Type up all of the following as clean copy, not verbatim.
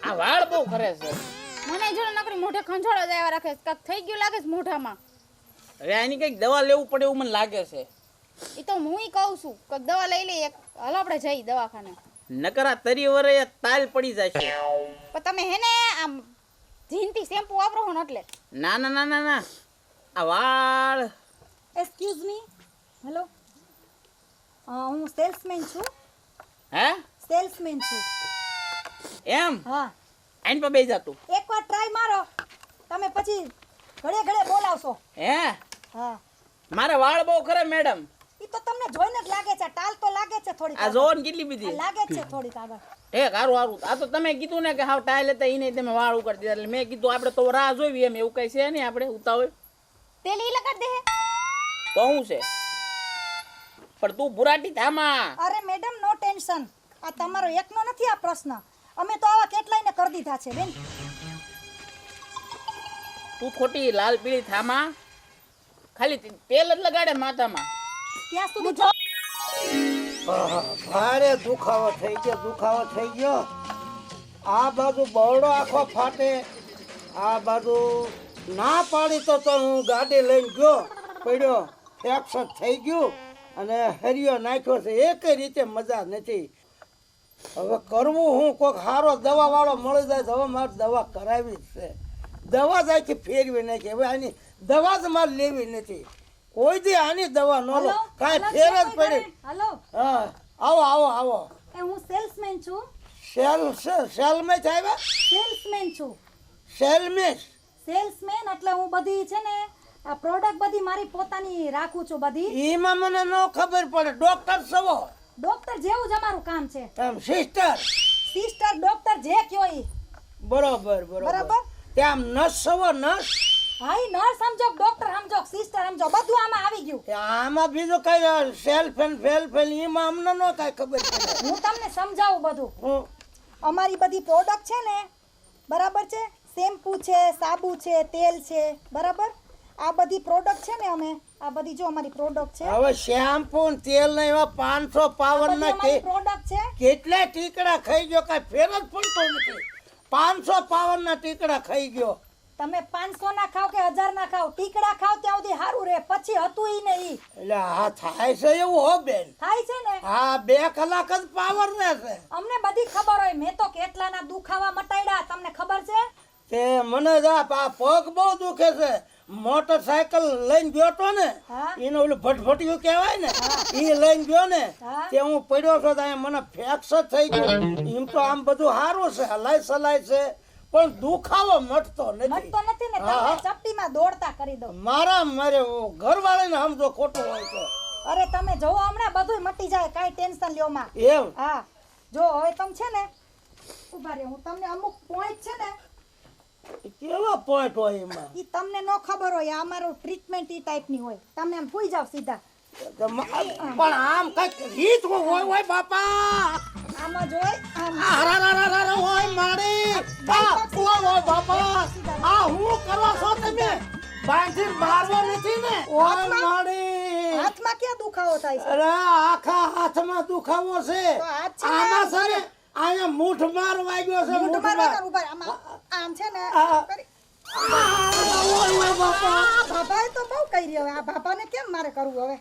આ વાળ બહુ ખરે છે. મને જો નકરી મોઢે ખંજોળો જ આવ્યા રાખે કાક થઈ ગયું લાગે છે મોઢામાં. હવે આની કઈક દવા લેવું પડે એવું મને લાગે છે. એ તો હુંય કહું છું કે દવા લઈ લઈએ હાલો આપણે જઈ દવાખાને. નકરા તરી વરે તાલ પડી જાય છે. પણ તમે હેને આમ જીનતી શેમ્પુ વાપરો છો ને એટલે. ના ના ના ના ના આ વાળ. Excuse me. હેલો, હું સેલ્સમેન છું. હે સેલ્સમેન છું. એમ હા, આઈન પર બેસી જાતું. એકવાર ટ્રાય મારો, તમે પછી ઘડે ઘડે બોલાવશો. હે હા, મારા વાળ બહુ ખરે મેડમ. ઈ તો તમને જોઈને જ લાગે છે. ટાલ તો લાગે છે થોડી. આ જોન કેટલી બધી લાગે જ છે થોડીક આગળ. ઠીક હારું હારું. આ તો તમે કીધું ને કે હાવ ટાઈલ હતા ઈને તમે વાળ ઉગાડી દીધા એટલે મેં કીધું આપણે તો રાહ જોઈ એમ એવું કઈ છે નહીં આપણે ઉતાવળ. તેલ ઈ લગાડ દે. તો હું છે પણ તું બુરાટી થામાં. અરે મેડમ નો ટેન્શન. આ તમારો એકનો નથી આ પ્રશ્ન. અમે તો આવા કેટલાયને કરી દીધા છે બેન. તું ખોટી લાલ પીળી થામાં ખાલી તેલ જ લગાડે માથામાં. ત્યાં સુધી જો ભારે દુખાવો થઈ ગયો. આ બાજુ બરડો આખો ફાટે, આ બાજુ ના પાડી તો હું ગાડી લઈને ગયો પડ્યો, ફ્રેક્ચર થઈ ગયું અને હરિયો નાખ્યો છે. એકેય રીતે મજા નથી. હવે કરવું હું, કોઈક સારો દવા વાળો મળી જાય તો હવે મારે દવા કરાવી જ છે. દવા જ આખી ફેરવી નાખી. હવે આની દવા જ મારે લેવી નથી. કોઈ દી આની દવા ન લો, કાંઈ ફેર જ પડી. હેલો, હા, આવો. એ હું સેલ્સમેન છું. સેલમેન આવ્યા? સેલ્સમેન છું. સેલમેન સેલ્સમેન એટલે હું બધી છે ને આ પ્રોડક્ટ બધી મારી પોતાની રાખું છું બધી. એમાં મને ન ખબર પડે. ડોક્ટર સવો ડોક્ટર જેવું જ અમારું કામ છે. આમ સિસ્ટર સિસ્ટર ડોક્ટર જે કયો ઈ. બરોબર. ત્યાં નર્સ સવો નર્સ. હાઈ નર્સ સમજો, ડોક્ટર સમજો, સિસ્ટર સમજો, બધું આમાં આવી ગયું. આમાં બીજું કઈ સેલ્ફ એન્ડ ફેલ્ફ એમાં અમને ન કઈ ખબર પડે. હું તમને સમજાવું બધું. હું અમારી બધી પ્રોડક્ટ છે ને, બરાબર છે, શેમ્પુ છે, સાબુ છે, તેલ છે, બરાબર. આ બધી પ્રોડક્ટ છે ને, અમે આ બધી જો અમારી પ્રોડક્ટ છે. હવે શેમ્પુ ને તેલ ને એવા 500 પાવર ના પ્રોડક્ટ છે. કેટલા ટીકડા ખાઈ ગયો, કઈ ફેર જ પડતો નથી. 500 પાવર ના ટીકડા ખાઈ ગયો. તમે 500 ના ખાવ કે 1000 ના ખાવ, ટીકડા ખાવ ત્યાં સુધી સારું રહે. પછી હતું ઈ ને ઈ. એટલે આ થાય છે એવું હો બેન? થાય છે ને. હા, 2 કલાક જ પાવર રહેશે. અમને બધી ખબર હોય. મેં તો કેટલાના દુખાવા મટાડ્યા, તમને ખબર છે? તે મને આ પગ બહુ દુખે છે. મોટરસાયકલ લઈને ગયો તો ને, એને ઓલું ભટભટિયું કહેવાય ને, એ લઈને ગયો ને, તે હું પડ્યો છો ત્યાં મને ફ્રેક્ચર થઈ ગયું. એમ તો આમ બધું સારું છે, હલાય સલાય છે, પણ દુખાવો મટતો નથી. મટતો નથી ને. તમે ચપટીમાં દોડતા કરી દો. મારે ઘરવાળાને સમજો ખોટું હોય તો. અરે તમે જોવો હમણાં બધું મટી જાય, કાઈ ટેન્શન લ્યો માં. એમ? હા, જો હવે તમે છે ને ઉભા રહો, હું તમને અમુક પોઈન્ટ છે ને. કેવા પોઈન્ટ હોય એમાં? ઈ તમને ન ખબર હોય. આ મારો ટ્રીટમેન્ટ ઈ ટાઈપની હોય. તમે આમ ભૂઈ જાવ સીધા. પણ આમ કઈક રીત હોય બાપા. આમાં જોઈ આમ હોય મારી હોય બાપા. આ હું કરો છો તમે? બાંધી મારવો નથી ને? ઓય મારી હાથમાં ક્યાં દુખાવો થાય છે? અરે આખા હાથમાં દુખાવો છે. તો હાથ છે આમાં સરે આયા મૂઠ માર વાગ્યો છે. મૂઠ મારવાનો ઉભા આમાં આમ છે ને કરી. ઓય બાપા. બાપાએ તો બહુ કરી રહ્યો. આ બાપાને કેમ મારે કરવું હવે?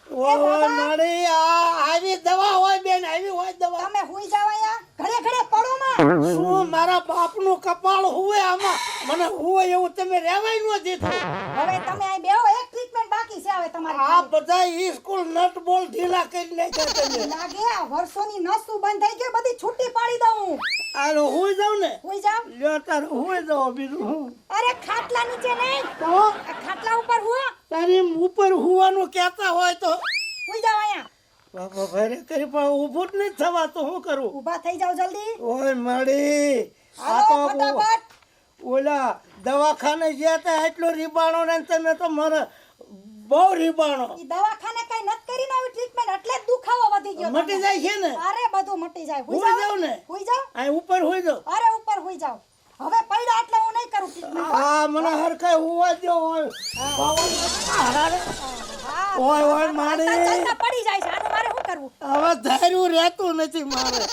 ઓય મારી આવી દવા હોય બેન, આવી હોય દવા. તમે હુઈ જાવ અહીંયા ઘરે ઘરે પડો માં. શું મારા બાપનું કપાળ હુવે આમાં? મને હુવે એવું તમે રહેવાય ન દીધું. હવે તમે અહીં બેહો. એક ટ્રીટમેન્ટ બાકી છે હવે તમારી. આ બધા ઈ સ્કૂલ નટ બોલ ઢીલા કરી નાખ્યા તમે. લાગે આ વર્ષોની નસું બંધ થઈ ગઈ, બધી છૂટી પાડી દઉં. આલો હુઈ જાવ ને. હુઈ જાવ. લ્યો તાર હુઈ જાવ બીજું હું. અરે ખાટલા નીચે નહીં, તો આ ખાટલા ઉપર હુઓ. તારી ઉપર હુવાનું કહેતા હોય તો હુઈ જાવ અહીંયા. બાપા ભારે કરી પણ ઊભું જ નહીં થવા તો શું કરું? ઊભા થઈ જાવ જલ્દી. ઓય માડી આ હાલો તો ફટાફટ. ઓલા દવાખાને ગયા તા એટલો રીબાણો ને તમે તો મારે બહુ રીબાણો. ઈ દવાખાને કઈ નત કરીને આવી ટ્રીટમેન્ટ એટલે જ દુખાવો વધી ગયો. મટી જાય છે ને? અરે બધું મટી જાય. હુઈ જાવ ને. હુઈ જાવ. આ ઉપર હુઈ જાવ. અરે ઉપર હુઈ જાવ. હવે પડ્યા એટલે હું નહીં કરું ટ્રીટમેન્ટ. આ મને હરખાય હુવા દો. ઓય ઓય ઓય માડી ચાલતા પડી જાય છે. આનું મારે શું કરવું? હવે ધાર્યું રહેતું નથી મારે.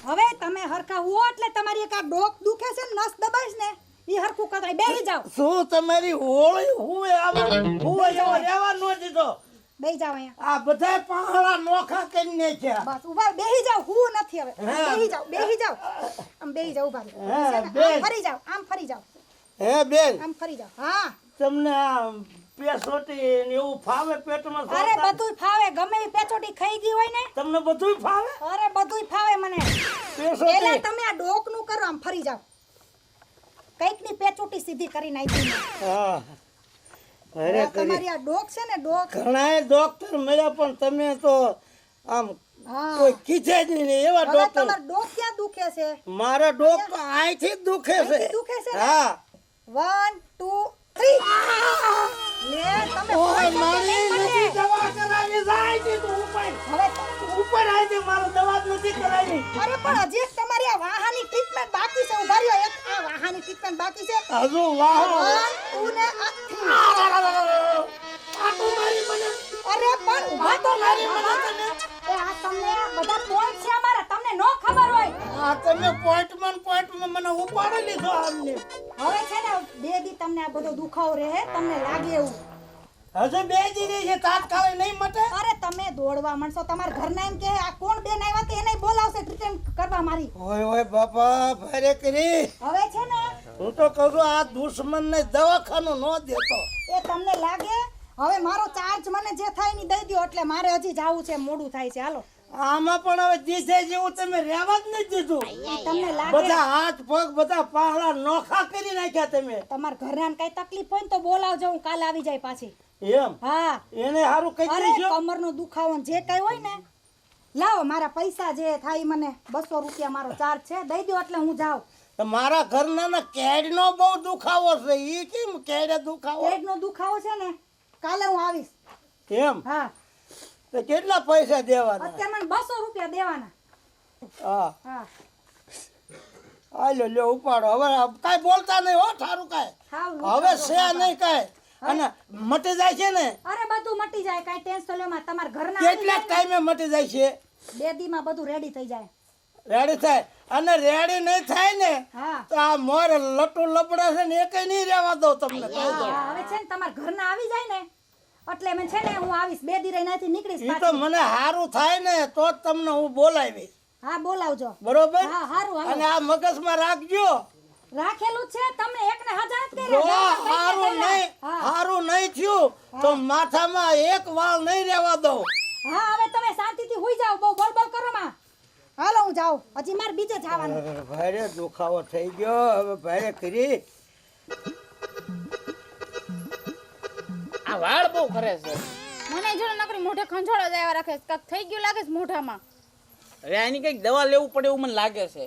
હવે તમે હરખા હુઓ એટલે તમારી એક આ ડોક દુખે છે ને નસ દબાઈશ ને ઈ હરખું કરાય બેહી જાવ શું તમારી હોળી હુએ આમાં હુએ જેવો રહેવા ન દીધો બેહી જાવ અહીંયા આ બધા પહાડા નોખા કરીને છે બસ ઉભા બેહી જાવ હું નથી હવે હા. બેહી જાવ આમ બેહી જાવ ઉભા હા, રહો. બેસ. આમ ફરી જાવ આમ ફરી જાવ હે બેન આમ ફરી જાવ હા તમને આ પેસોટી ને એવું ફાવે પેટમાં અરે સોતા? બધુંય ફાવે ગમે ઈ પેચોટી ખાઈ ગઈ હોય ને તમને બધું ફાવે અરે બધુંય ફાવે મને પેસોટી પેલા તમે આ ડોકનું કરો આમ ફરી જાવ કઈક ની પેચોટી સીધી કરી નાખી હા અરે કરી તમારી આ ડોક છે ને ડોક ઘણાય ડોક્ટર મળ્યા પણ તમે તો આમ હા કોઈ કીધે જ નહીં એવા હવે ડોક્ટર તમાર ડોક ક્યાં દુખે છે મારા ડોક તો અહીંથી જ દુખે છે અહીંથી દુખે છે ને? હા 1 2 3 લે તમે ઓય કોઈ મારી નથી નથી મને. દવા કરાવી જાય છે તું ઉપર હવે ઉપર આવી છે મારો દવા જ નથી કરાવી અરે પણ હજી એક તમારી આ વાહાની ટ્રીટમેન્ટ બાકી છે ઉભા રહ્યો એક આ વાહાની ટ્રીટમેન્ટ બાકી છે હજુ વાહ 1 2 ને આ આટું મારી મને અરે પણ ઉભા તો મારી મને એ આ તમને બધા પોઈન્ટ છે અમારા તમને નો ખબર હોય આ તમે પોઈન્ટમાં મને ઉપાડી લીધો આમને હવે છે ને બે દી તમને આ બધો દુખાવો રહે તમને લાગે એવું હજુ બે દી છે તાત્કાલિક નહીં મટે અરે તમે દોડવા માંડશો તમારા ઘરના એમ કે આ કોણ બેન આવ્યા તે એને બોલાવશે ટ્રીટમેન્ટ કરવા મારી ઓય ઓય બાપા ભારે કરી હવે છે ને હું તો કહું છું આ દુશ્મનને દવાખાનું ન દેતો એ તમને લાગે હવે મારો ચાર્જ મને જે થાય ની દઈ દો એટલે મારે હજી જાવું છે મોડું થાય છે હાલો આમાં પણ હવે દીસે જેવું તમે રહેવા જ નથી દીધું ઈ તમને લાગે બધા હાથ પગ બધા પાહડા નોખા કરી નાખ્યા તમે તમારા ઘરના કઈ તકલીફ હોય ને તો બોલાવજો હું કાલે આવી જાય પાછી એમ હા એને હારું કઈ અરે દીધું કમરનો દુખાવો ને જે કઈ હોય ને લાવો મારા પૈસા જે થાય ઈ મને 200 રૂપિયા મારો ચાર્જ છે દઈ દો એટલે હું જાઉં મારા ઘરના કેડનો બહુ દુખાવો છે ઈ કેમ કેડે દુખાવો પેટનો દુખાવો છે ને કાલે હું આવીશ એમ હા તો કેટલા પૈસા દેવાના અત્યારે મને 200 રૂપિયા દેવાના હા હા હાલો લ્યો ઉપાડો હવે કાઈ બોલતા નહીં હો થારું કાઈ હાવ હવે છે નહીં કાઈ અને મટી જાય છે ને અરે બધું મટી જાય કાઈ ટેન્શન લો માં તમારા ઘરના કેટલા ટાઈમે મટી જાય છે બે દી માં બધું રેડી થઈ જાય રેડી થાય અને રેડી નહીં થાય ને હા તો આ મોર લટુ લપડા છે ને એ કઈ નહીં રહેવા દો તમને કહું દઉં. હા, હવે છે ને તમારા ઘરના આવી જાય ને એટલે મેં છે ને હું આવીશ બે દી રહીને અહીંથી નીકળીશ ઈ તો પાછી. મને હારું થાય ને તો જ તમને હું બોલાવીશ હા બોલાવજો બરોબર હા હારું અને હાલો આ મગજમાં રાખજો રાખેલું છે તમને એકને હજાર જ જો કર્યા હારું નહીં હા હારું નહીં થયું તો માથામાં એક વાળ નહીં રહેવા દઉં હા હવે તમે શાંતિથી હુઈ જાઓ બહુ બોલ કરો માં હાલો હું જાઉં હજી મારે બીજે જવાનું ભારે દુખાવો થઈ ગયો હવે ભારે કરી આ વાળ બહુ ખરે છે મને જો નકરી મોઢે ખંજોળો જાય રાખે છે. કાંઈક થઈ ગયું લાગે છે મોઢામાં હવે આની કઈક દવા લેવું પડે એવું મને લાગે છે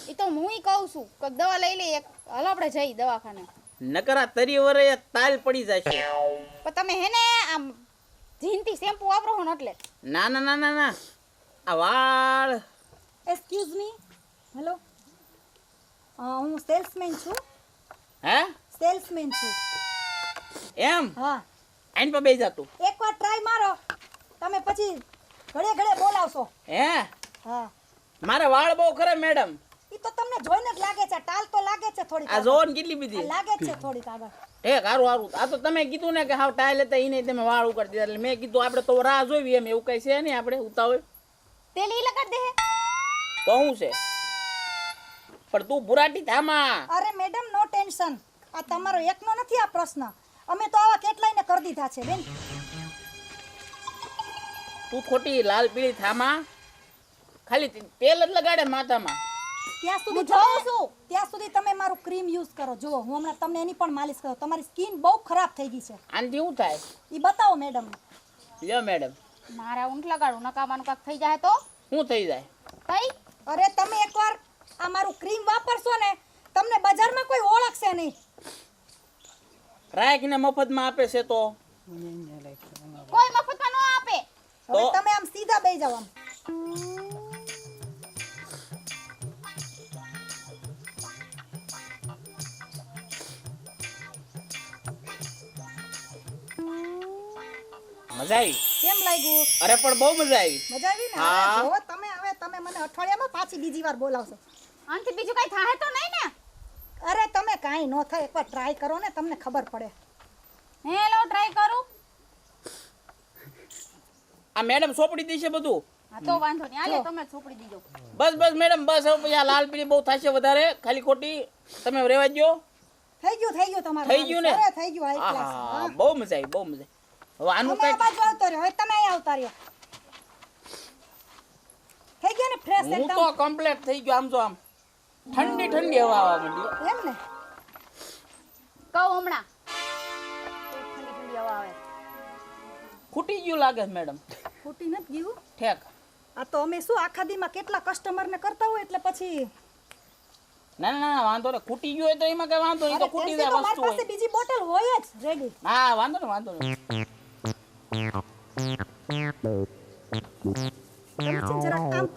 એ તો હુંય કહું છું કે દવા લઈ લઈએ હાલો આપણે જઈ દવાખાને નકર આ તરી વરે તાલ પડી જાય છે પણ તમે હેને આમ જીનતી શેમ્પુ વાપરો છો ને એટલે ના ના ના ના ના આ વાળ એક્સક્યુઝ મી હેલો હું સેલ્સમેન છું હે સેલ્સમેન છું એમ હા આઈન પર બેસી જાતું એકવાર ટ્રાય મારો તમે પછી ઘડે ઘડે બોલાવશો હે હા મારા વાળ બહુ ખરે મેડમ ઈ તો તમને જોઈને જ લાગે છે ટાલ તો લાગે છે થોડી આ જોન કેટલી બધી લાગે જ છે થોડીક આગળ ઠીક હારું હારું આ તો તમે કીધું ને કે હાવ ટાઈલ હતા ઈ નહીં તમે વાળ ઉકળી દીધા એટલે મેં કીધું આપણે તો રાહ જોઈ એમ એવું કઈ છે નહીં આપણે ઉતાવળ તેલ ઈ લગાડ દે તો શું છે પણ તું બુરાટી થામા અરે મેડમ નો ટેન્શન આ તમારો એકનો નથી આ પ્રશ્ન અમે તો આવા કેટલાયને કરી દીધા છે બેન તું ખોટી લાલ પીળી થામા ખાલી તેલ જ લગાડે માથામાં ત્યાં સુધી હું જોઉં છું. ત્યાં સુધી તમે મારું ક્રીમ યુઝ કરો જુઓ હું હમણાં તમને એની પણ માલિશ કરું તમારી સ્કિન બહુ ખરાબ થઈ ગઈ છે આનાથી શું થાય ઈ બતાવો મેડમ લ્યો મેડમ મારા ઊંટ લગાડું નકામાનું કાંક થઈ જાય તો શું થઈ જાય તઈ અરે તમે એકવાર આ મારું ક્રીમ વાપરશો ને તમને બજારમાં કોઈ ઓળખશે નહીં રાખીને મફતમાં આપે છે તો કોઈ મફતમાં ન આપે હવે તો? તમે આમ સીધા બેસી જાવ આમ મજા આવી કેમ લાગ્યું અરે પણ બહુ મજા આવી મજા આવી ને હા. જો તમે હવે તમે મને અઠવાડિયામાં પાછી બીજી વાર બોલાવશો. આનાથી બીજું કઈ થાય તો નહીં ને? અરે તમે કાંઈ ન થાય, એકવાર ટ્રાય કરો ને તમને ખબર પડે. હેલો, ટ્રાય કરું. આ મેડમ સોપડી દેશે બધું. હા તો વાંધો નહીં, આલે તમે સોપડી દીજો. બસ બસ મેડમ બસ, હવે પછી આ લાલ પીળી બહુ થશે વધારે, ખાલી ખોટી તમે રહેવા દો. થઈ ગયું તમારું. થઈ ગયું ને? અરે થઈ ગયું, હાઈ ક્લાસ. આહા, બહુ મજા આવી, બહુ મજા આવી. હવે આનું તમે આ કઈ બાજુ આવતો રહ્યો, હવે તમે અહીં આવતા રહ્યો. થઈ ગયો ને ફ્રેશ હું એકદમ? તો કમ્પ્લીટ થઈ ગયો. આમ જો આમ ઠંડી ઠંડી હવા આવવા માંડી. એમ ને? કહું હમણાં ઠંડી ઠંડી હવા આવે. ખૂટી ગયું લાગે છે મેડમ. ખોટી નથી ગયું. ઠેક. આ તો અમે શું આખા દીમાં કેટલા કસ્ટમરને કરતા હોય એટલે પછી ના ના ના વાંધો ને, ખૂટી ગયું હોય તો એમાં કઈ વાંધો નહીં, તો ખૂટી એમસી જાય તો મારી વસ્તુ પાસે હોય. બીજી બોટલ હોય જ રેડી. હા વાંધો ને, વાંધો નહીં. તમે છે ને જરાક કામ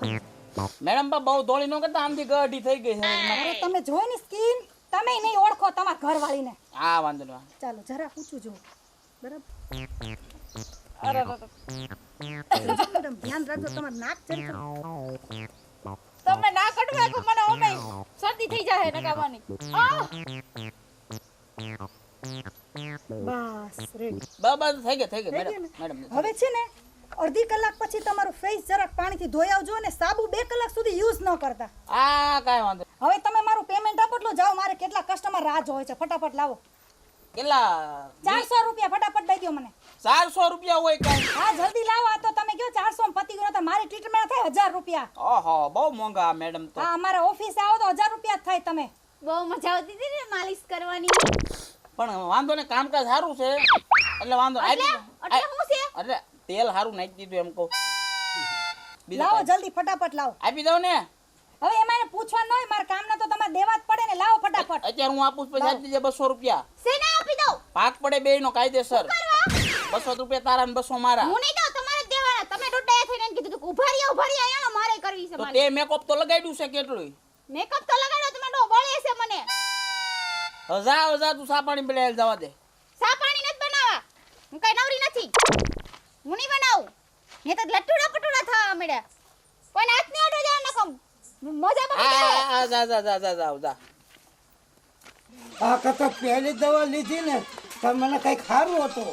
કરો. મેડમ બા બહુ ધોળી ન કરતા, આમથી ગઢી થઈ ગઈ છે એમાં. અરે તમે જોઈ ને સ્કીન, તમે નહીં ઓળખો તમારા ઘરવાળીને. હા વાંધો નહીં. ચાલો જરા પૂછું જો. બરાબર. અરે મેડમ ધ્યાન રાખજો તમારું નાક ચરક. તમે ના કટવા કે મને ઓમે શરદી થઈ જાય નકાવાની. બસ રેડી. બસ થઈ ગયા, થઈ ગયા થઈ મેડમ. ગયું ને? મેડમ હવે છે ને અડધી કલાક પછી તમારું ફેસ જરાક પાણીથી ધોઈ આવજો અને સાબુ 2 કલાક સુધી યુઝ ન કરતા. આ કાંઈ વાંધો નહીં. હવે તમે મારું પેમેન્ટ આપો એટલું જાઓ, મારે કેટલા કસ્ટમર રાહ જોવે છે. ફટાફટ લાવો. કેટલા? 400 રૂપિયા ફટાફટ દઈ દો મને. 400 રૂપિયા હોય કાંઈ? હા જલ્દી લાવો. આ તો તમે કયો 400 પતિ ગયો તો મારી ટ્રીટમેન્ટ થાય 1000 રૂપિયા. ઓહો બહુ મોંઘા મેડમ તો. હા અમારા ઓફિસે આવો તો 1000 રૂપિયા જ થાય. તમે બહુ મજા આવતી હતી ને માલિશ કરવાની. પણ વાંધો ને, કામકાજ સારું છે એટલે વાંધો એટલે હું છે? એટલે તેલ સારું નાખી દીધું એમ કહું. બીજું લાવો કાંઈ? જલ્દી ફટાફટ લાવો. આપી દઉં ને? હવે એમાં એને પૂછવાનું હોય, મારા કામના તો તમારે દેવા જ પડે ને. લાવો ફટાફટ. અત્યારે હું આપું છું, પછી આપી દેજે 200 રૂપિયા. સેના આપી દઉં? ભાગ પડે બેયનો કાયદેસર. 200 રૂપિયા તારા ને 200 મારા. હું નહીં દઉં, તમારે જ દેવાના. તમે ડોડાયા થઈને એને કીધું તું ઉભા રહ્યા અહીંયા મારે કરવી છે. તો મારે તે મેકઅપ તો લગાડ્યું છે કેટલું? મેકઅપ તો લગાડો, તમે ડો બળે છે મને. જા તું સા પાણી પીને જવા દે. સા પાણી નથી બનાવવા, હું કઈ નવરી નથી. હું નહીં બનાવું. એ તો લટુડા પટુડા થવા મળ્યા. કોઈ હાથ નહીં અડો જા નકમ. મજા આ જા. આ કરતા પહેલી દવા લીધી ને તો મને કંઈક સારું હતું.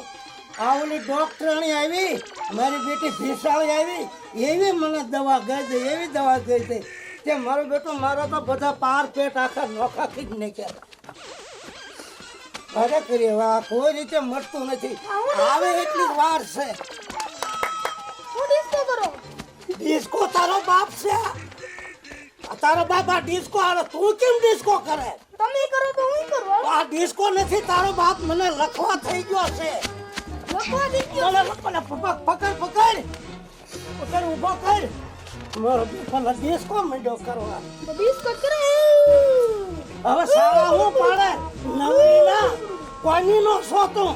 આ ઓલી ડોક્ટરણી આવી, મારી બેટી ભીસાળી આવી, એવી મને દવા ગઈ હતી, એવી દવા ગઈ હતી કે મારો બેટો મારા તો બધા પાર પેટ આખા નોખા ખીજ નાખ્યા. અરે કરીએ આ કોઈ રીતે મળતું નથી. આવે એટલી જ વાર છે. હું ડિસ્કો કરો. ડિસ્કો તારો બાપ છે. તારો બાપ આ ડિસ્કો આવે, તું કેમ ડિસ્કો કરે? તમે કરો તો હું કરું. આ ડિસ્કો નથી, તારો બાપ મને લખવા થઈ ગયો છે. લખવા દી મને પકડ ઊભો કર. મારો બેટો ડિસ્કો મંડ્યો કરવા. ડિસ્કો કરે. હવે સારા હું પાડે નવરી ના કોની નો છો તું?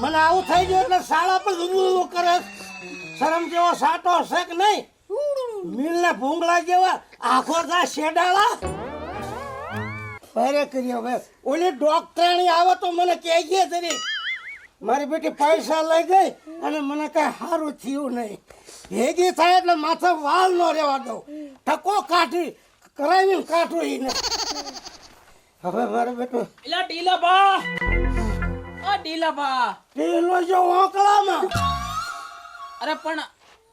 મને આવું થઈ ગયું એટલે શાળા પર ગુગુ કરે. શરમ જેવો સાટો છે કે નહીં? મિલના ભૂંગળા જેવા આખો દા શેડાળા. અરે કરી હવે ઓલી ડોક્ટરણી આવે તો મને કહેજે જરી. મારી બેટી પૈસા લઈ ગઈ અને મને કઈ સારું થયું નહીં. ભેગી થાય એટલે માથે વાલ ન રહેવા દઉં. ટકો કાઢી કરાવીને કાઢું એને. હવે મારો બેટો એલા ઢીલાભા, ઓ ઢીલાભા. પેલો જો ઓકળામાં. અરે પણ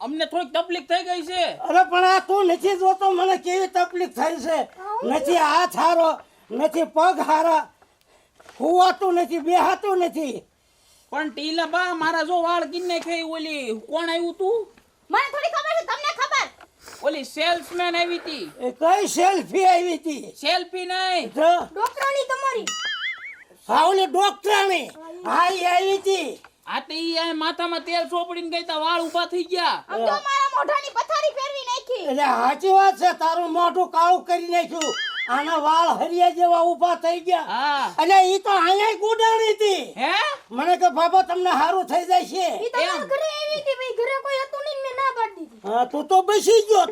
અમને થોડીક તકલીફ થઈ ગઈ છે. અરે પણ આ તું નથી જોતો મને કેવી તકલીફ થઈ છે? નથી હાથ હારો, નથી પગ હારા, હુવાતું નથી, બેહાતું નથી. પણ ઢીલાભા મારા જો વાળ કિન્ને ખાઈ. ઓલી કોણ આવ્યું તું? મને થોડી ખબર છે, તમને ખબર? ઓલી સેલ્સમેન આવી હતી. એ કઈ સેલ્ફી આવી હતી? સેલ્ફી નહીં, જો ડોક્ટરની તમારી. હા ઓલી ડોક્ટરની. હા એ આવી હતી. આ તે ઈ આ માથામાં તેલ ચોપડીને ગઈ તા વાળ ઊભા થઈ ગયા. આમ તો મારા મોઢાની પથારી ફેરવી નાખી. એટલે સાચી વાત છે, તારું મોઢું કાળું કરી નાખ્યું. આના વાળ હરિયા જેવા ઊભા થઈ ગયા. હા. અને ઈ તો અહીંયા ગુડાણી હતી. હે? મને કે બાબા તમને સારું થઈ જાય છે. ઈ તમારા ઘરે આવી હતી ભાઈ, ઘરે કોઈ હતું નહીં, મેં ના પાડી દીધી. હા તું તો બેસી ગયો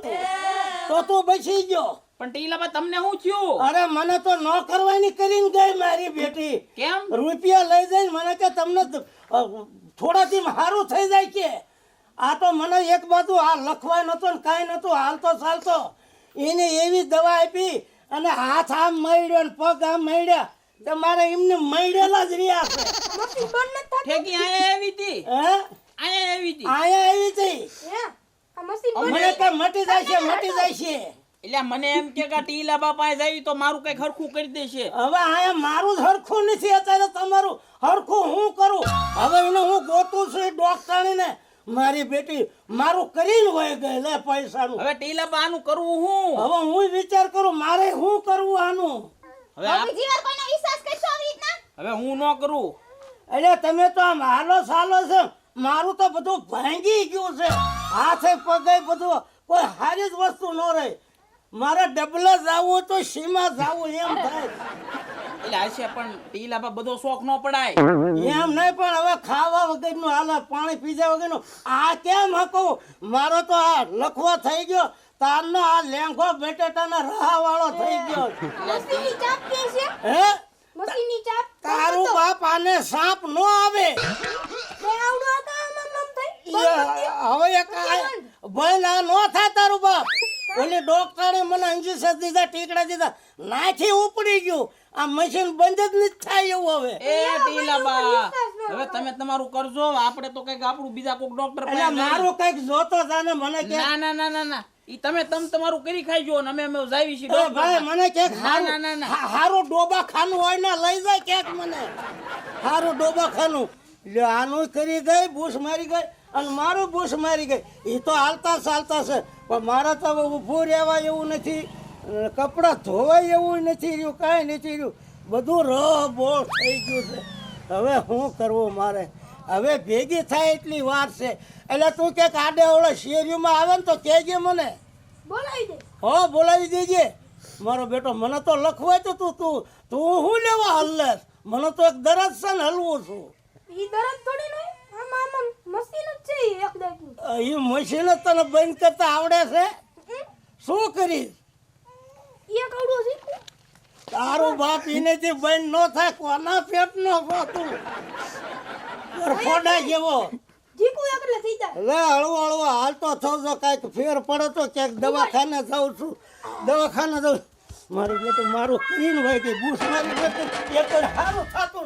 તો તું બેસી ગયો. પણ ઢીલાભા તમને શું થયું? અરે મને તો ન કરવાની કરીને ગઈ મારી બેટી. કેમ? રૂપિયા લઈ જઈને મને કે તમને થોડા દી સારું થઈ જાય છે. આ તો મને એક બાજુ આ લખવાય નતો ને કાંઈ નતું હાલતો ચાલતો એને એવી દવા આપી અને હાથ આમ મળ્યો ને પગ આમ મળ્યા તમારે એમને મળેલા જ રહ્યા છે મસ્તી બંધ નથી થતી. ઠેકી આયા આવી હતી હે આયા આવી હતી આયા આવી હતી હે આ મસ્તી મને કઈ મટી જાય છે મટી જાય છે એટલે મને એમ કે ટીલા બાપા જાવી તો મારું કઈ ખરખું કરી દેશે હવે આયા મારું જ હરખું નથી અત્યારે તમારું હરખું હું કરું હવે એને હું ગોતું છું ડોક્ટરને મારી બેટી મારું કરીને વહી ગઈ લે પૈસાનું હવે ટીલા બા આનું કરવું હું હવે હું વિચાર કરું મારે શું કરવું આનું હવે આ- બીજી વાર કોઈનો વિશ્વાસ કરશો આવી રીતના હવે હું ન કરું એટલે તમે તો આમ હાલો સાલો છે મારું તો બધું ભાંગી ગયું છે હાથે પગે બધું કોઈ સારી જ વસ્તુ ન રહે મારે ડબલે જાવું તો સીમા જાવું એમ થાય એટલે હશે પણ ટીલા બા બધો શોખ ન પડાય એમ નહીં પણ હવે ખાવા વગરનું હાલે પાણી પીધા વગરનું આ કેમ હકું મારો તો આ લખવો થઈ ગયો તારનો આ લેંઘો બટેટાના રહા વાળો થઈ ગયો મસ્તીની ચાપ કે છે હે મસ્તીની ચાપ તારું બાપ આને સાપ નો આવે તે આવડો હતા મમ થઈ હવે એક ભાઈ ના નો થાય તારું બાપ ઓલી ડોક્ટરે મને ઇન્જેક્શન દીધા ટીકડા દીધા નાથી ઉપડી ગયું આ મશીન બંધ જ નથી થાય એવું હવે એ ટીલા બા હવે તમે તમારું કરજો આપણે તો કઈક આપણું બીજા કોઈક ડોક્ટર એટલે મારું કઈક જોતો જાને મને કે ના ના ના ના ના ઈ તમે તમારું કરી ખાઈજો ને અમે જાવી છીએ એ ડોક્ટર ભાઈ મને ક્યાંક ના, ના, ના, ના. હારું ડોબા ખાનું હોય ને લઈ જાય ક્યાંક મને હારું ડોબા ખાનું લ્યો આનું કરી ગઈ બૂસ મારી ગઈ અને મારું બૂસ મારી ગઈ એ તો હાલતા ચાલતા છે પણ મારે તો હવે ઊભું રહેવાય એવું નથી કપડાં ધોવાય એવું નથી રહ્યું કાંઈ નથી રહ્યું બધું બોળ થઈ ગયું છે હવે શું કરવું મારે હવે ભેગી થાય એટલી વાર છે એટલે તું ક્યાંક આડે ઓળે શેરીમાં આવે ને તો કહેજે મને બોલાવી દે હો બોલાવી દેજે મારો બેટો મને તો લખવાય તો તું હું લેવા હલ્લે મને તો એક દરજ છે ને હલવું છું ઈ દરદ થોડી નઈ આમ આમ મસ્તી ન છે ઈ એક દાકી એ મશીન જ તને બંધ કરતા આવડે છે શું કરીશ એક આવડો છે તારું બાપ એનેથી બંધ ન થાય કોના પેટ નો તું ફોડા જેવો જીકુ એકલે થઈ જાય લે હળવો હળવો હાલતો થજો કાંઈક ફેર પડે તો ક્યાંક દવાખાને જાઉં છું દવાખાને જાઉં મારું બેટું મારું કરીને હોય કે બૂસ મારી બેટું એક સારું થતું